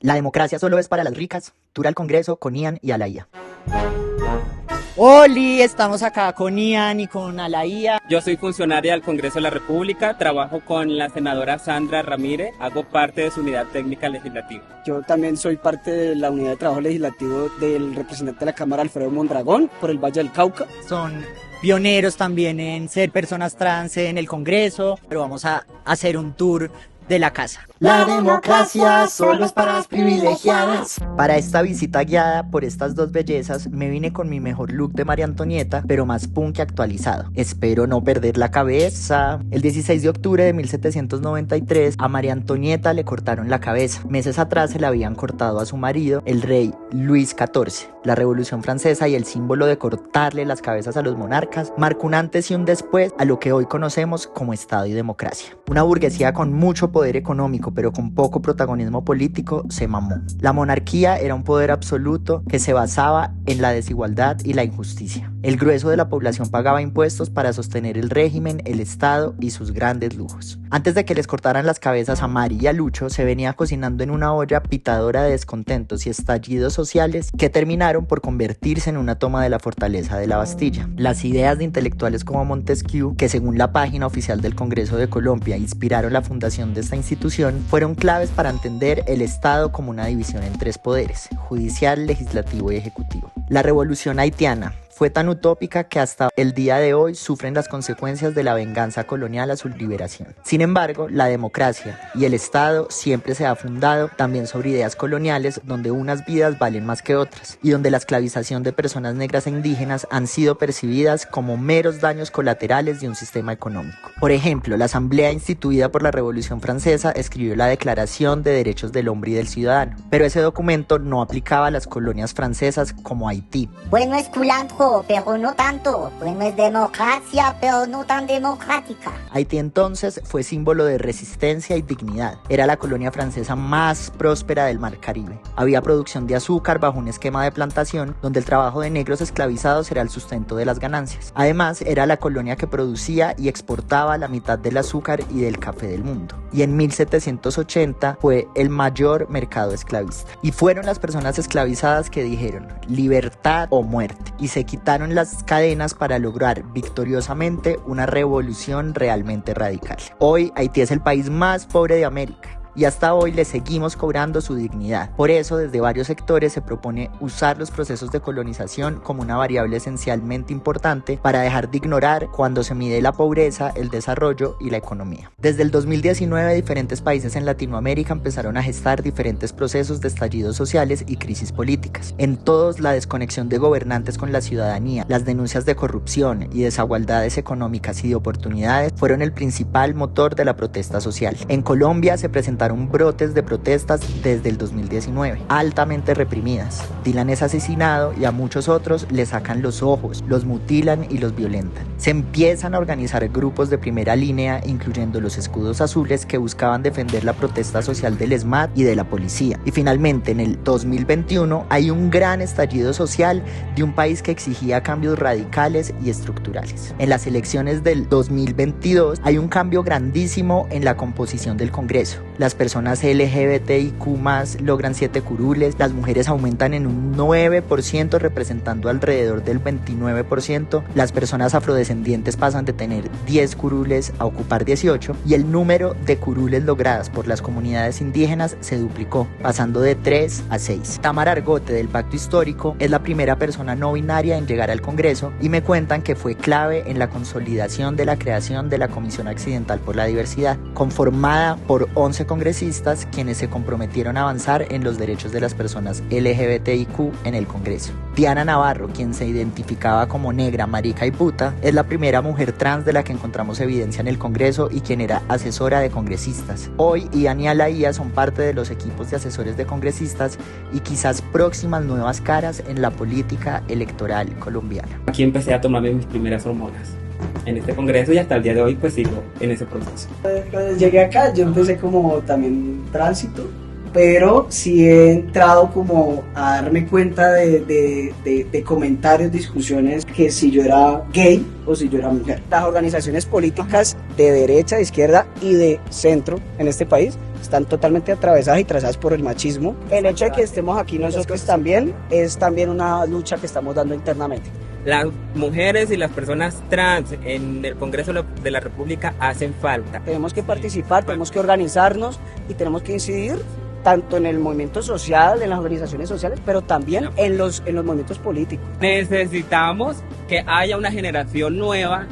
La democracia solo es para las ricas. Tour al Congreso con Ian y Alaía. Oli, estamos acá con Ian y con Alaía. Yo soy funcionaria del Congreso de la República, trabajo con la senadora Sandra Ramírez, hago parte de su unidad técnica legislativa. Yo también soy parte de la unidad de trabajo legislativo del representante de la Cámara, Alfredo Mondragón, por el Valle del Cauca. Son pioneros también en ser personas trans en el Congreso, pero vamos a hacer un tour de la casa. La democracia solo es para las privilegiadas. Para esta visita guiada por estas dos bellezas me vine con mi mejor look de María Antonieta, pero más punk que actualizado. Espero no perder la cabeza. El 16 de octubre de 1793 a María Antonieta le cortaron la cabeza. Meses atrás se la habían cortado a su marido, el rey Luis XIV. La Revolución Francesa y el símbolo de cortarle las cabezas a los monarcas marcó un antes y un después a lo que hoy conocemos como Estado y democracia. Una burguesía con mucho poder económico pero con poco protagonismo político se mamó. La monarquía era un poder absoluto que se basaba en la desigualdad y la injusticia. El grueso de la población pagaba impuestos para sostener el régimen, el Estado y sus grandes lujos. Antes de que les cortaran las cabezas a Mari y a Lucho, se venía cocinando en una olla pitadora de descontentos y estallidos sociales que terminaron por convertirse en una toma de la fortaleza de la Bastilla. Las ideas de intelectuales como Montesquieu, que según la página oficial del Congreso de Colombia inspiraron la fundación de esta institución, fueron claves para entender el Estado como una división en tres poderes: judicial, legislativo y ejecutivo. La revolución haitiana fue tan utópica que hasta el día de hoy sufren las consecuencias de la venganza colonial a su liberación. Sin embargo, la democracia y el Estado siempre se ha fundado también sobre ideas coloniales donde unas vidas valen más que otras y donde la esclavización de personas negras e indígenas han sido percibidas como meros daños colaterales de un sistema económico. Por ejemplo, la Asamblea instituida por la Revolución Francesa escribió la Declaración de Derechos del Hombre y del Ciudadano, pero ese documento no aplicaba a las colonias francesas como Haití. Bueno, es culantro, pero no tanto. Bueno, es democracia, pero no tan democrática. Haití entonces fue símbolo de resistencia y dignidad. Era la colonia francesa más próspera del Mar Caribe. Había producción de azúcar bajo un esquema de plantación donde el trabajo de negros esclavizados era el sustento de las ganancias. Además, era la colonia que producía y exportaba la mitad del azúcar y del café del mundo. Y en 1780 fue el mayor mercado esclavista. Y fueron las personas esclavizadas que dijeron libertad o muerte. Y se quitaron las cadenas para lograr victoriosamente una revolución realmente radical. Hoy Haití es el país más pobre de América y hasta hoy le seguimos cobrando su dignidad. Por eso, desde varios sectores se propone usar los procesos de colonización como una variable esencialmente importante para dejar de ignorar cuando se mide la pobreza, el desarrollo y la economía. Desde el 2019, diferentes países en Latinoamérica empezaron a gestar diferentes procesos de estallidos sociales y crisis políticas. En todos, la desconexión de gobernantes con la ciudadanía, las denuncias de corrupción y desigualdades económicas y de oportunidades fueron el principal motor de la protesta social. En Colombia se presentaron brotes de protestas desde el 2019, altamente reprimidas. Dylan es asesinado y a muchos otros les sacan los ojos, los mutilan y los violentan. Se empiezan a organizar grupos de primera línea, incluyendo los escudos azules que buscaban defender la protesta social del ESMAD y de la policía. Y finalmente, en el 2021, hay un gran estallido social de un país que exigía cambios radicales y estructurales. En las elecciones del 2022 hay un cambio grandísimo en la composición del Congreso. Las personas LGBTIQ+ logran 7 curules, las mujeres aumentan en un 9%, representando alrededor del 29%, las personas afrodescendientes pasan de tener 10 curules a ocupar 18, y el número de curules logradas por las comunidades indígenas se duplicó, pasando de 3 a 6. Tamara Argote, del Pacto Histórico, es la primera persona no binaria en llegar al Congreso y me cuentan que fue clave en la consolidación de la creación de la Comisión Accidental por la Diversidad, conformada por 11 congresistas quienes se comprometieron a avanzar en los derechos de las personas LGBTIQ en el Congreso. Diana Navarro, quien se identificaba como negra, marica y puta, es la primera mujer trans de la que encontramos evidencia en el Congreso y quien era asesora de congresistas. Hoy, Ian y Alaía son parte de los equipos de asesores de congresistas y quizás próximas nuevas caras en la política electoral colombiana. Aquí empecé a tomarme mis primeras hormonas en este congreso y hasta el día de hoy pues sigo en ese proceso. Cuando llegué acá yo empecé como también tránsito, pero sí he entrado como a darme cuenta de comentarios, discusiones, que si yo era gay o si yo era mujer. Las organizaciones políticas de derecha, de izquierda y de centro en este país están totalmente atravesadas y trazadas por el machismo. El hecho de que estemos aquí nosotros también es también una lucha que estamos dando internamente. Las mujeres y las personas trans en el Congreso de la República hacen falta. Tenemos que participar, tenemos que organizarnos y tenemos que incidir tanto en el movimiento social, en las organizaciones sociales, pero también en los movimientos políticos. Necesitamos que haya una generación nueva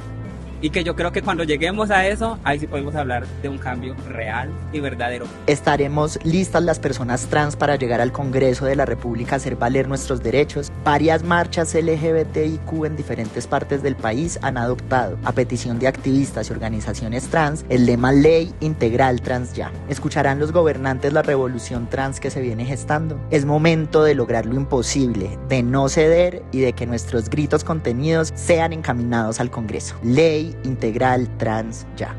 y que yo creo que cuando lleguemos a eso, ahí sí podemos hablar de un cambio real y verdadero. ¿Estaremos listas las personas trans para llegar al Congreso de la República a hacer valer nuestros derechos? Varias marchas LGBTIQ en diferentes partes del país han adoptado, a petición de activistas y organizaciones trans, el lema Ley Integral Trans Ya. ¿Escucharán los gobernantes la revolución trans que se viene gestando? Es momento de lograr lo imposible, de no ceder y de que nuestros gritos contenidos sean encaminados al Congreso. Ley Integral Trans Ya.